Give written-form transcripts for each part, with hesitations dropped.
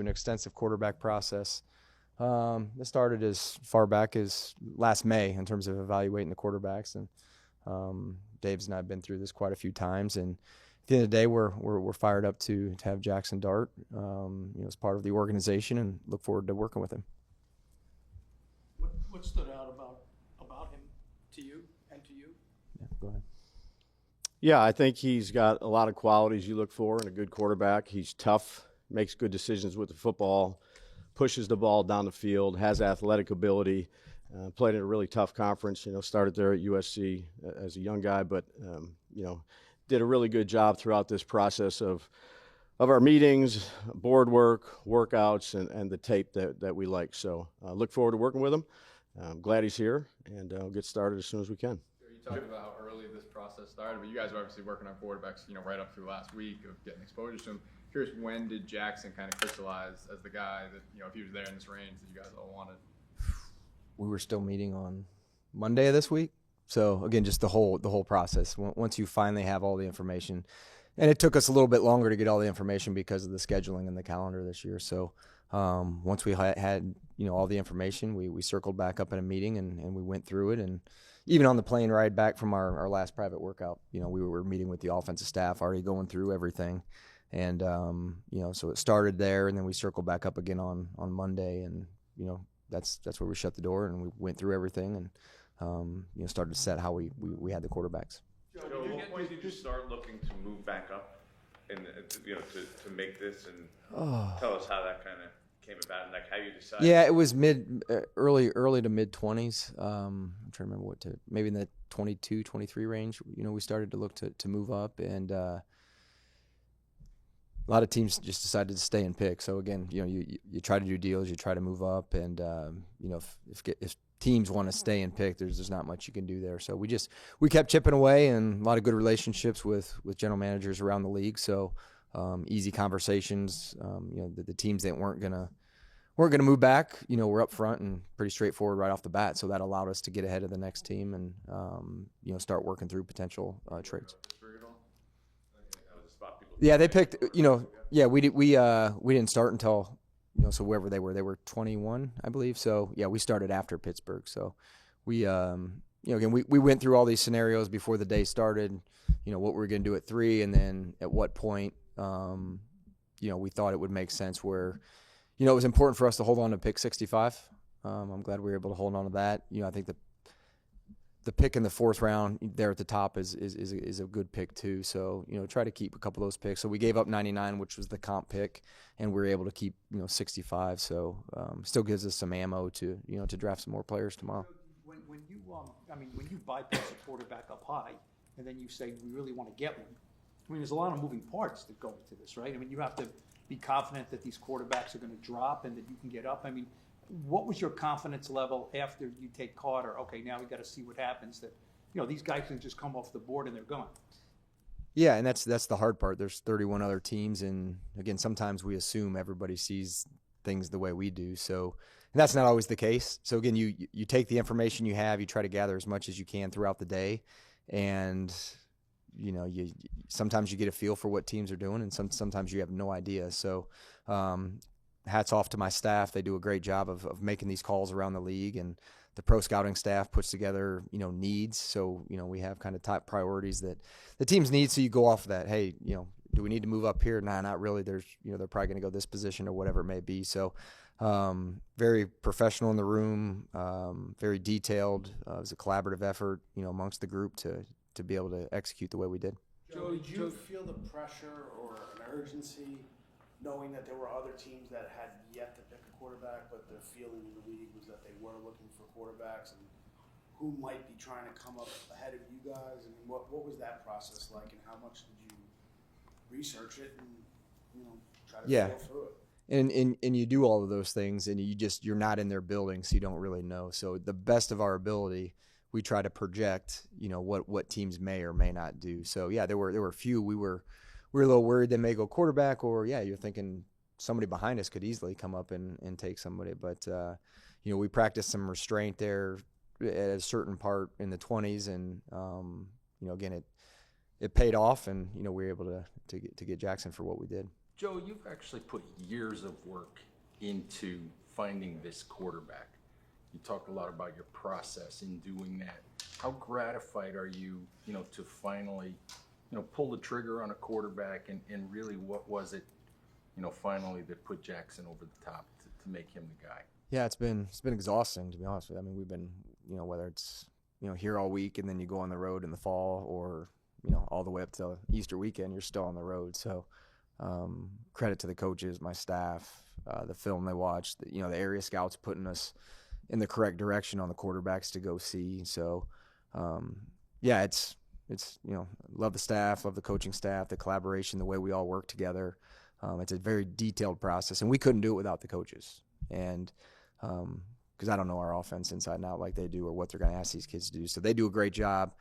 An extensive quarterback process. It started as far back as last May in terms of evaluating the quarterbacks, and Dave's and I have been through this quite a few times. And at the end of the day, we're fired up to have Jaxson Dart, as part of the organization, and look forward to working with him. What stood out about him to you and to you? Yeah, go ahead. Yeah, I think he's got a lot of qualities you look for in a good quarterback. He's tough, makes good decisions with the football, pushes the ball down the field, has athletic ability, played in a really tough conference, started there at USC as a young guy, but, did a really good job throughout this process of our meetings, board work, workouts, and the tape that we like. So look forward to working with him. I'm glad he's here, and we'll get started as soon as we can. You talked about how early this process started, but you guys are obviously working on quarterbacks, right up through last week of getting exposure to him. Curious, when did Jaxson kind of crystallize as the guy that, if he was there in this range that you guys all wanted? We were still meeting on Monday of this week. So again, just the whole process. Once you finally have all the information, and it took us a little bit longer to get all the information because of the scheduling and the calendar this year. So once we had all the information, we circled back up in a meeting and we went through it. And even on the plane ride back from our last private workout, we were meeting with the offensive staff, already going through everything. And so it started there, and then we circled back up again on Monday, and that's where we shut the door and we went through everything and started to set how we had the quarterbacks. Joe, at what point did you start looking to move back up, and to make this, and tell us how that kind of came about, and how you decided? Yeah, it was early to mid 20s. I'm trying to remember maybe in the 22, 23 range. We started to look to move up, and a lot of teams just decided to stay and pick. So again, you try to do deals, you try to move up, and if teams want to stay and pick, there's not much you can do there. So we kept chipping away, and a lot of good relationships with general managers around the league. So easy conversations. The teams that weren't gonna move back, were up front and pretty straightforward right off the bat. So that allowed us to get ahead of the next team and start working through potential trades. Yeah, they picked. Yeah, we didn't start until so wherever they were 21, I believe. So yeah, we started after Pittsburgh. So we again we went through all these scenarios before the day started. What we were going to do at 3, and then at what point we thought it would make sense where it was important for us to hold on to pick 65. I'm glad we were able to hold on to that. I think the pick in the 4th round there at the top is a good pick too. So, try to keep a couple of those picks. So we gave up 99, which was the comp pick, and we were able to keep, 65. So still gives us some ammo to draft some more players tomorrow. When you bypass a quarterback up high, and then you say we really want to get one, there's a lot of moving parts that go into this, right? You have to be confident that these quarterbacks are going to drop and that you can get up. What was your confidence level after you take Carter? Okay, now we got to see what happens. That these guys can just come off the board and they're gone. Yeah, and that's the hard part. There's 31 other teams, and again, sometimes we assume everybody sees things the way we do. So, and that's not always the case. So again, you take the information you have, you try to gather as much as you can throughout the day, and you sometimes you get a feel for what teams are doing, and sometimes you have no idea. So. Hats off to my staff. They do a great job of making these calls around the league, and the pro scouting staff puts together, needs. So, we have kind of top priorities that the teams need. So you go off of that. Hey, do we need to move up here? Nah, not really. There's, they're probably going to go this position or whatever it may be. So, very professional in the room, very detailed. It was a collaborative effort, amongst the group to be able to execute the way we did. Joe, did you feel the pressure or an urgency knowing that there were other teams that had yet to pick a quarterback, but the feeling in the league was that they were looking for quarterbacks, and who might be trying to come up ahead of you guys? What was that process like, and how much did you research it and try to feel through it? And you do all of those things, and you're not in their building, so you don't really know. So the best of our ability, we try to project, what teams may or may not do. So yeah, there were a few we were a little worried they may go quarterback, or you're thinking somebody behind us could easily come up and take somebody. But we practiced some restraint there at a certain part in the 20s, and again it paid off, and we were able to get Jaxson for what we did. Joe, you've actually put years of work into finding this quarterback. You talked a lot about your process in doing that. How gratified are you, to finally, pull the trigger on a quarterback, and really what was it, finally that put Jaxson over the top to make him the guy? Yeah, it's been exhausting, to be honest with you. I mean, we've been, whether it's, here all week and then you go on the road in the fall, or, all the way up to Easter weekend, you're still on the road. So credit to the coaches, my staff, the film they watched, the area scouts putting us in the correct direction on the quarterbacks to go see. So, yeah, it's love the staff, love the coaching staff, the collaboration, the way we all work together. It's a very detailed process, and we couldn't do it without the coaches. And because I don't know our offense inside and out like they do, or what they're going to ask these kids to do. So they do a great job.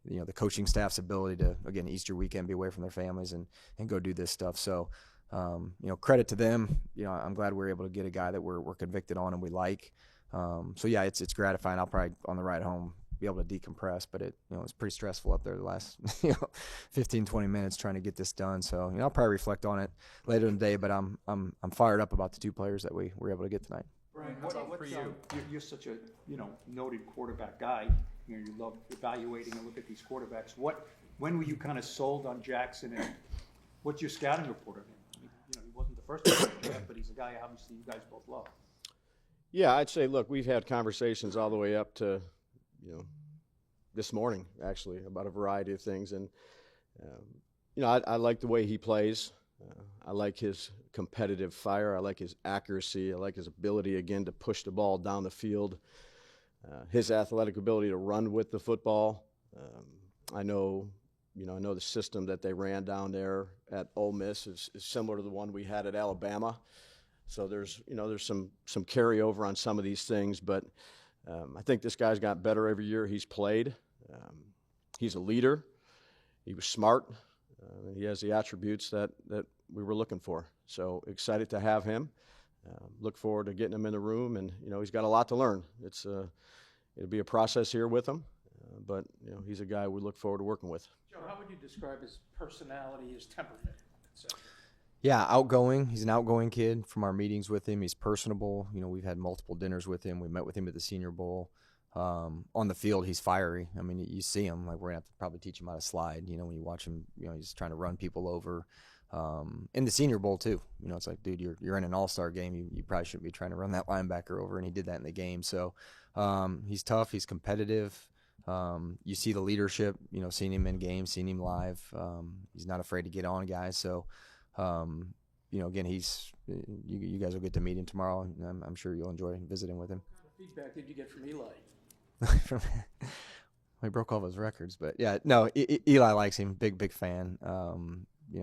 The coaching staff's ability to, again, Easter weekend, be away from their families and go do this stuff. So, credit to them. I'm glad we're able to get a guy that we're convicted on and we like. So yeah, it's gratifying. I'll probably on the ride home be able to decompress, but it was pretty stressful up there the last 15, 20 minutes trying to get this done. So I'll probably reflect on it later in the day. But I'm fired up about the two players that we were able to get tonight. Brian, How about for you? You're such a noted quarterback guy. You love evaluating and look at these quarterbacks. When were you kind of sold on Jaxson, and what's your scouting report of him? I mean, he wasn't the first one to draft, but he's a guy obviously you guys both love. Yeah, I'd say, look, we've had conversations all the way up to, this morning, actually, about a variety of things. And, I like the way he plays. I like his competitive fire. I like his accuracy. I like his ability, again, to push the ball down the field. His athletic ability to run with the football. I know the system that they ran down there at Ole Miss is similar to the one we had at Alabama. So there's some carryover on some of these things, but I think this guy's got better every year he's played. He's a leader. He was smart. He has the attributes that we were looking for. So excited to have him. Look forward to getting him in the room, and he's got a lot to learn. It'll be a process here with him, but he's a guy we look forward to working with. Joe, how would you describe his personality, his temperament, etc.? Yeah, outgoing. He's an outgoing kid. From our meetings with him, he's personable. We've had multiple dinners with him. We met with him at the Senior Bowl. On the field, he's fiery. I mean, you see him. Like, we're going to have to probably teach him how to slide. When you watch him, he's trying to run people over. In the Senior Bowl, too. It's like, dude, you're in an all-star game. You probably shouldn't be trying to run that linebacker over, and he did that in the game. So he's tough. He's competitive. You see the leadership, seeing him in games, seeing him live. He's not afraid to get on guys. So, again, you guys will get to meet him tomorrow, and I'm sure you'll enjoy visiting with him. What feedback did you get from Eli? He broke all those records, but yeah, no, Eli likes him. Big fan.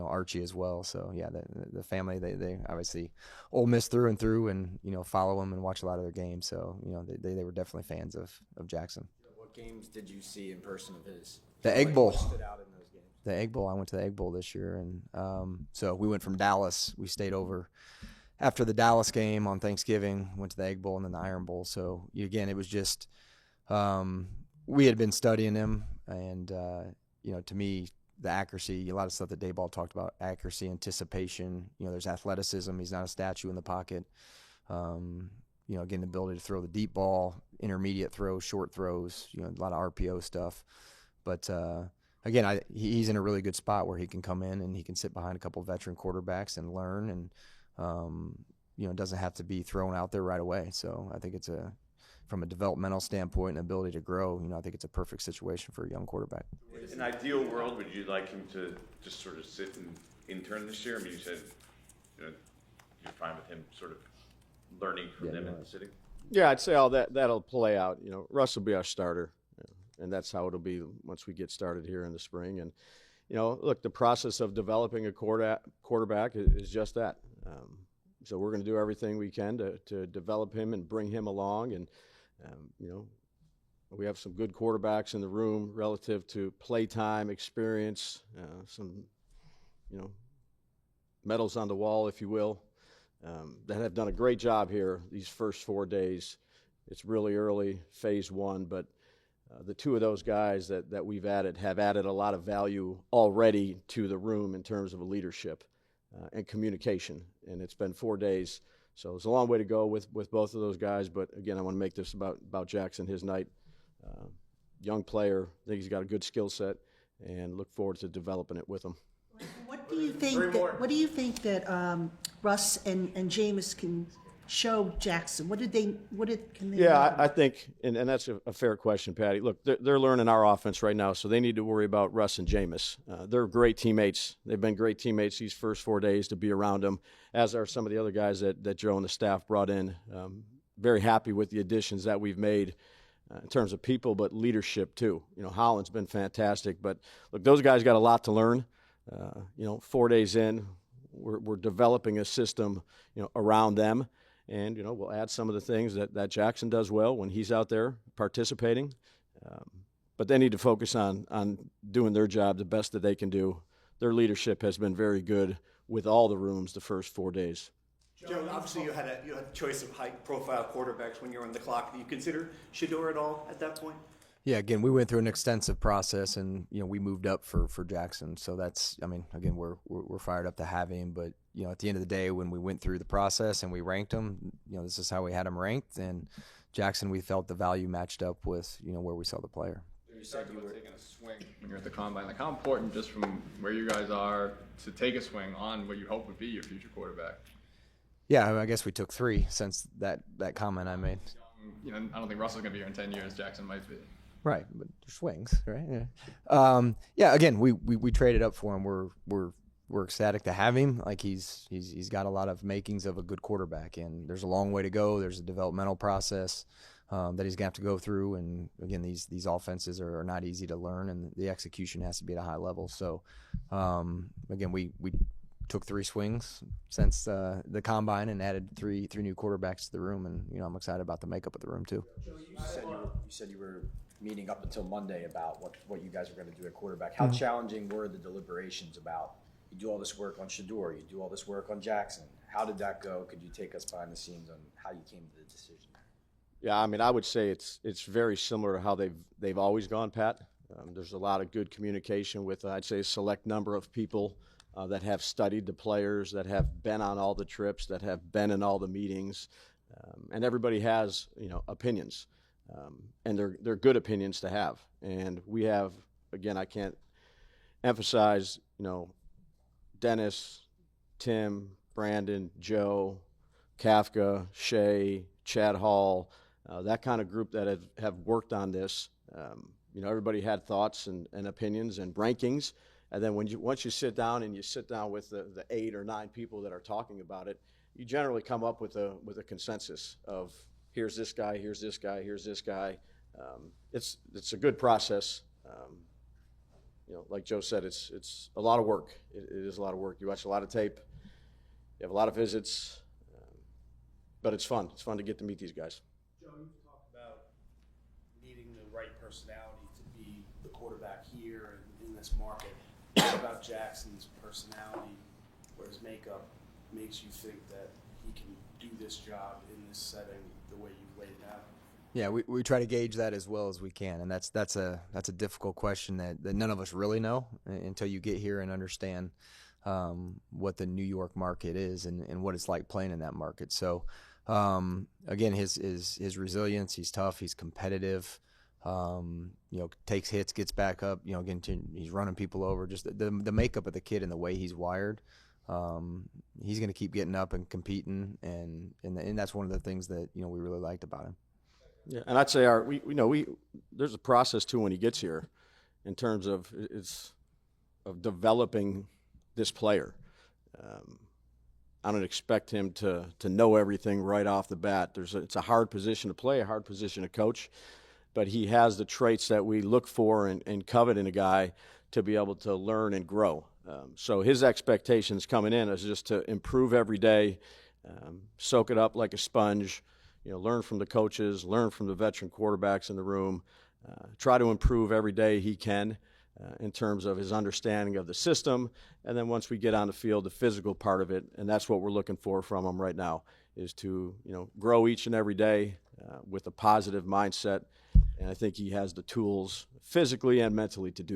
Archie as well. So yeah, the family, they obviously Ole Miss through and through, and follow him and watch a lot of their games. So they were definitely fans of Jaxson. What games did you see in person of his? The Egg Bowl. What stood out in those games? The Egg Bowl. I went to the Egg Bowl this year, and so we went from Dallas. We stayed over after the Dallas game on Thanksgiving. Went to the Egg Bowl and then the Iron Bowl. So again, it was just we had been studying him, and to me, the accuracy, a lot of stuff that Daboll talked about, accuracy, anticipation. There's athleticism. He's not a statue in the pocket. Again, the ability to throw the deep ball, intermediate throws, short throws. A lot of RPO stuff. But again, he's in a really good spot where he can come in and he can sit behind a couple of veteran quarterbacks and learn, and doesn't have to be thrown out there right away. So I think it's from a developmental standpoint and ability to grow, I think it's a perfect situation for a young quarterback. In an ideal world, would you like him to just sort of sit and intern this year? I mean, you said you're fine with him sort of learning from them and sitting. Yeah, I'd say all that'll play out. Russ will be our starter, and that's how it'll be once we get started here in the spring. And look, the process of developing a quarterback is just that. So we're going to do everything we can to develop him and bring him along. And we have some good quarterbacks in the room relative to play time, experience, some medals on the wall, if you will, that have done a great job here these first 4 days. It's really early, phase one, but the two of those guys that we've added have added a lot of value already to the room in terms of leadership. and communication. And it's been 4 days, so it's a long way to go with both of those guys. But again, I want to make this about Jaxson, his night. Young player, I think he's got a good skill set, and look forward to developing it with him. What do you think that Russ and Jameis can show Jaxson? Can they? Yeah, I think, and that's a fair question, Patty. Look, they're learning our offense right now, so they need to worry about Russ and Jameis. They're great teammates. They've been great teammates these first 4 days to be around them, as are some of the other guys that Joe and the staff brought in. Very happy with the additions that we've made in terms of people, but leadership too. You know, Holland's been fantastic, but look, those guys got a lot to learn. 4 days in, we're developing a system, around them. And, we'll add some of the things that Jaxson does well when he's out there participating. But they need to focus on doing their job the best that they can do. Their leadership has been very good with all the rooms the first 4 days. Joe, obviously you had a choice of high-profile quarterbacks when you were on the clock. Do you consider Shedeur at all at that point? Yeah, again, we went through an extensive process, and we moved up for Jaxson. So that's, again, we're fired up to have him. But at the end of the day, when we went through the process and we ranked him, this is how we had him ranked. And Jaxson, we felt the value matched up with where we saw the player. You said you were taking a swing when you're at the combine. Like, how important, just from where you guys are, to take a swing on what you hope would be your future quarterback? Yeah, I guess we took 3 since that comment I made. I don't think Russell's going to be here in 10 years. Jaxson might be. Right, but they're swings, right? Yeah. Again, we traded up for him. We're ecstatic to have him. Like he's got a lot of makings of a good quarterback, and there's a long way to go. There's a developmental process that he's gonna have to go through. And again, these offenses are not easy to learn, and the execution has to be at a high level. So again, we took 3 swings since the combine and added three new quarterbacks to the room, and I'm excited about the makeup of the room too. You said you were meeting up until Monday about what you guys were going to do at quarterback. How challenging were the deliberations about, you do all this work on Shedeur, you do all this work on Jaxson? How did that go? Could you take us behind the scenes on how you came to the decision? Yeah, I would say it's very similar to how they've always gone, Pat. There's a lot of good communication with, I'd say, a select number of people that have studied the players, that have been on all the trips, that have been in all the meetings, and everybody has opinions. And they're good opinions to have. And we have, again, I can't emphasize, Dennis, Tim, Brandon, Joe, Kafka, Shea, Chad Hall, that kind of group that have worked on this. Everybody had thoughts and opinions and rankings. And then once you sit down with the 8 or 9 people that are talking about it, you generally come up with a consensus of, here's this guy, here's this guy, here's this guy. It's a good process. Like Joe said, it's a lot of work. It is a lot of work. You watch a lot of tape. You have a lot of visits. But it's fun. It's fun to get to meet these guys. Joe, you've talked about needing the right personality to be the quarterback here and in this market. What about Jackson's personality or his makeup makes you think that he can do this job in this setting the way you've laid it out? Yeah, we try to gauge that as well as we can, and that's a difficult question that none of us really know until you get here and understand what the New York market is and what it's like playing in that market. So again, his resilience, he's tough, he's competitive, takes hits, gets back up, again, he's running people over. Just the makeup of the kid and the way he's wired. He's going to keep getting up and competing, and that's one of the things that we really liked about him. Yeah, and I'd say there's a process too when he gets here, in terms of developing this player. I don't expect him to know everything right off the bat. It's a hard position to play, a hard position to coach, but he has the traits that we look for and covet in a guy to be able to learn and grow. So his expectations coming in is just to improve every day, soak it up like a sponge, learn from the coaches, learn from the veteran quarterbacks in the room, try to improve every day he can in terms of his understanding of the system. And then once we get on the field, the physical part of it, and that's what we're looking for from him right now, is to grow each and every day with a positive mindset. And I think he has the tools physically and mentally to do